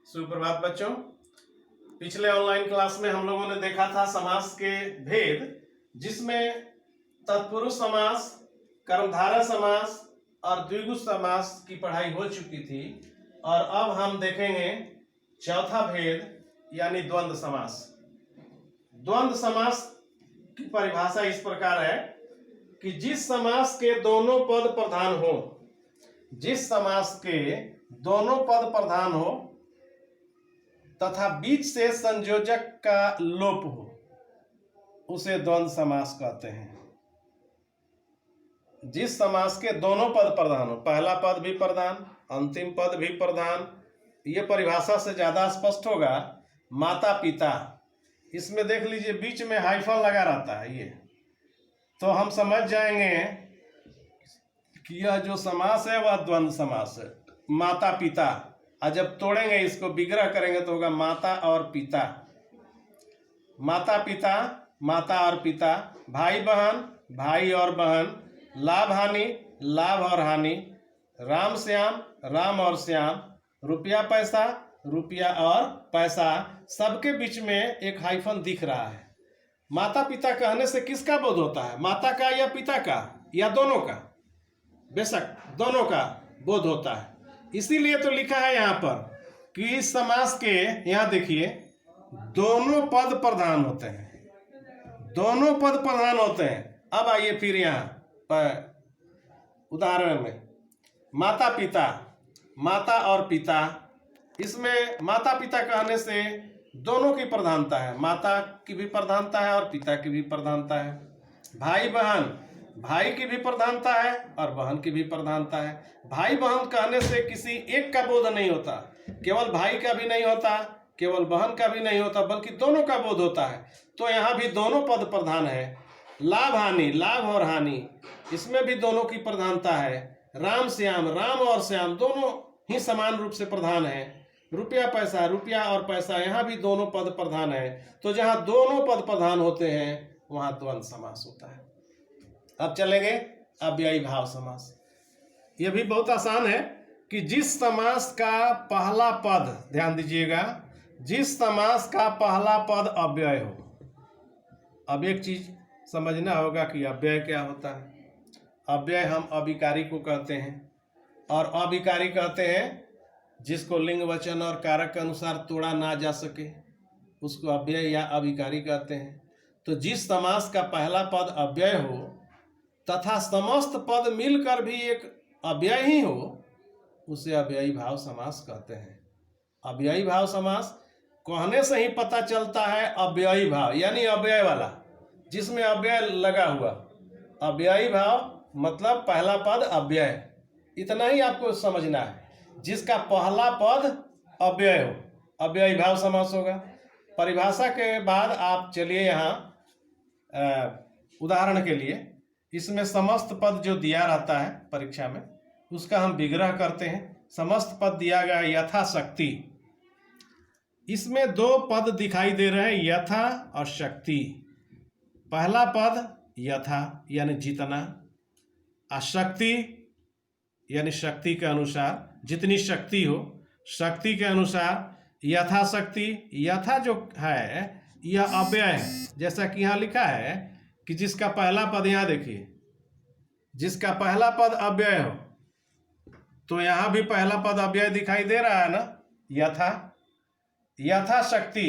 सुप्रभात बच्चों। पिछले ऑनलाइन क्लास में हम लोगों ने देखा था समास के भेद, जिसमें तत्पुरुष समास, कर्मधारय समास और द्विगु समास की पढ़ाई हो चुकी थी। और अब हम देखेंगे चौथा भेद यानी द्वंद्व समास। द्वंद्व समास की परिभाषा इस प्रकार है कि जिस समास के दोनों पद प्रधान हो, जिस समास के दोनों पद प्रधान हो तथा बीच से संयोजक का लोप हो, उसे द्वंद्व समास कहते हैं। जिस समास के दोनों पद प्रधान हो, पहला पद भी प्रधान, अंतिम पद भी प्रधान, ये परिभाषा से ज्यादा स्पष्ट होगा। माता पिता, इसमें देख लीजिए बीच में हाइफन लगा रहता है, ये तो हम समझ जाएंगे कि यह जो समास है वह द्वंद्व समास है। माता पिता, और जब तोड़ेंगे इसको, विग्रह करेंगे तो होगा माता और पिता। माता पिता, माता और पिता, भाई बहन, भाई और बहन, लाभ हानि, लाभ और हानि, राम श्याम, राम और श्याम, रुपया पैसा, रुपया और पैसा, सबके बीच में एक हाइफन दिख रहा है। माता पिता कहने से किसका बोध होता है? माता का या पिता का या दोनों का? बेशक दोनों का बोध होता है। इसीलिए तो लिखा है यहाँ पर कि इस समास के, यहाँ देखिए, दोनों पद प्रधान होते हैं, दोनों पद प्रधान होते हैं। अब आइए फिर यहाँ पर उदाहरण में, माता पिता, माता और पिता, इसमें माता पिता कहने से दोनों की प्रधानता है, माता की भी प्रधानता है और पिता की भी प्रधानता है। भाई बहन, भाई की भी प्रधानता है और बहन की भी प्रधानता है। भाई बहन कहने से किसी एक का बोध नहीं होता, केवल भाई का भी नहीं होता, केवल बहन का भी नहीं होता, बल्कि दोनों का बोध होता है। तो यहाँ भी दोनों पद प्रधान है। लाभ हानि, लाभ और हानि, इसमें भी दोनों की प्रधानता है। राम श्याम, राम और श्याम दोनों ही समान रूप से प्रधान है। रुपया पैसा, रुपया और पैसा, यहाँ भी दोनों पद प्रधान है। तो जहाँ दोनों पद प्रधान होते हैं वहाँ द्वंद्व समास होता है। अब चलेंगे अव्ययी भाव समास। यह भी बहुत आसान है कि जिस समास का पहला पद, ध्यान दीजिएगा, जिस समास का पहला पद अव्यय हो। अब एक चीज समझना होगा कि अव्यय क्या होता है। अव्यय हम अविकारी को कहते हैं, और अविकारी कहते हैं जिसको लिंग वचन और कारक के अनुसार तोड़ा ना जा सके, उसको अव्यय या अविकारी कहते हैं। तो जिस समास का पहला पद अव्यय हो तथा समस्त पद मिलकर भी एक अव्यय ही हो, उसे अव्ययी भाव समास कहते हैं। अव्ययी भाव समास कहने से ही पता चलता है अव्ययी भाव यानी अव्यय वाला, जिसमें अव्यय लगा हुआ। अव्ययी भाव मतलब पहला पद अव्यय, इतना ही आपको समझना है। जिसका पहला पद अव्यय हो, अव्ययी भाव समास होगा। परिभाषा के बाद आप चलिए यहाँ उदाहरण के लिए, इसमें समस्त पद जो दिया रहता है परीक्षा में, उसका हम विग्रह करते हैं। समस्त पद दिया गया यथाशक्ति। इसमें दो पद दिखाई दे रहे हैं, यथा और शक्ति। पहला पद यथा यानी जितना, और शक्ति यानी शक्ति के अनुसार, जितनी शक्ति हो, शक्ति के अनुसार यथाशक्ति। यथा जो है यह अव्यय है, जैसा कि यहाँ लिखा है कि जिसका पहला पद, यहाँ देखिए, जिसका पहला पद अव्यय हो, तो यहाँ भी पहला पद अव्यय दिखाई दे रहा है ना, यथा। यथा शक्ति,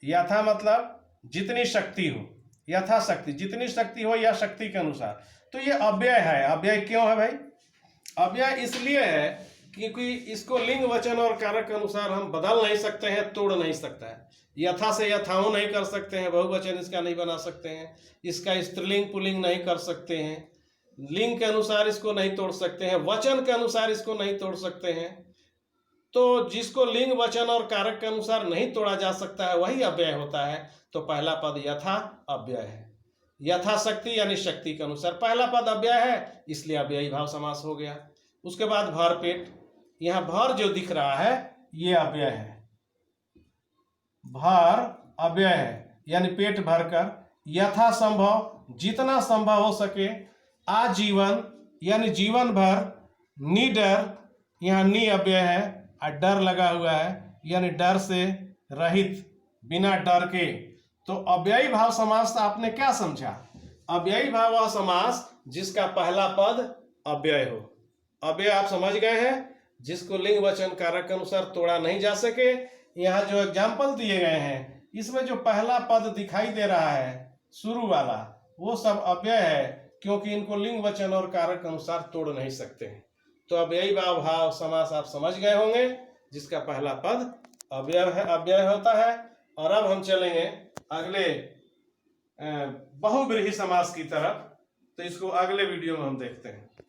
यथा मतलब जितनी शक्ति हो, यथा शक्ति, जितनी शक्ति हो या शक्ति के अनुसार। तो ये अव्यय है। अव्यय क्यों है भाई? अव्यय इसलिए है क्योंकि इसको लिंग वचन और कारक के अनुसार हम बदल नहीं सकते हैं, तोड़ नहीं सकता है। यथा से यथाओं नहीं कर सकते हैं, बहुवचन इसका नहीं बना सकते हैं, इसका स्त्रीलिंग पुल्लिंग नहीं कर सकते हैं, लिंग के अनुसार इसको नहीं तोड़ सकते हैं, वचन के अनुसार इसको नहीं तोड़ सकते हैं। तो जिसको लिंग वचन और कारक के अनुसार नहीं तोड़ा जा सकता है वही अव्यय होता है। तो पहला पद यथा अव्यय है। यथाशक्ति यानी शक्ति के अनुसार पहला पद अव्यय है, इसलिए अव्ययी भाव समास हो गया। उसके बाद भर पेट, यहाँ भर जो दिख रहा है ये अव्यय है। भर अव्यय है यानी पेट भरकर, यथा संभव जितना संभव हो सके, आजीवन यानी जीवन भर, निडर, यहाँ नी अव्यय है और डर लगा हुआ है, यानी डर से रहित, बिना डर के। तो अव्ययी भाव समास आपने क्या समझा? अव्ययी भाव वह समास जिसका पहला पद अव्यय हो। अव्यय आप समझ गए हैं, जिसको लिंग वचन कारक के अनुसार तोड़ा नहीं जा सके। यहाँ जो एग्जाम्पल दिए गए हैं, इसमें जो पहला पद दिखाई दे रहा है शुरू वाला, वो सब अव्यय है, क्योंकि इनको लिंग वचन और कारक के अनुसार तोड़ नहीं सकते हैं। तो अव्ययी भाव समास आप समझ गए होंगे, जिसका पहला पद अव्यय होता है। और अब हम चलेंगे अगले बहुव्रीहि समास की तरफ। तो इसको अगले वीडियो में हम देखते हैं।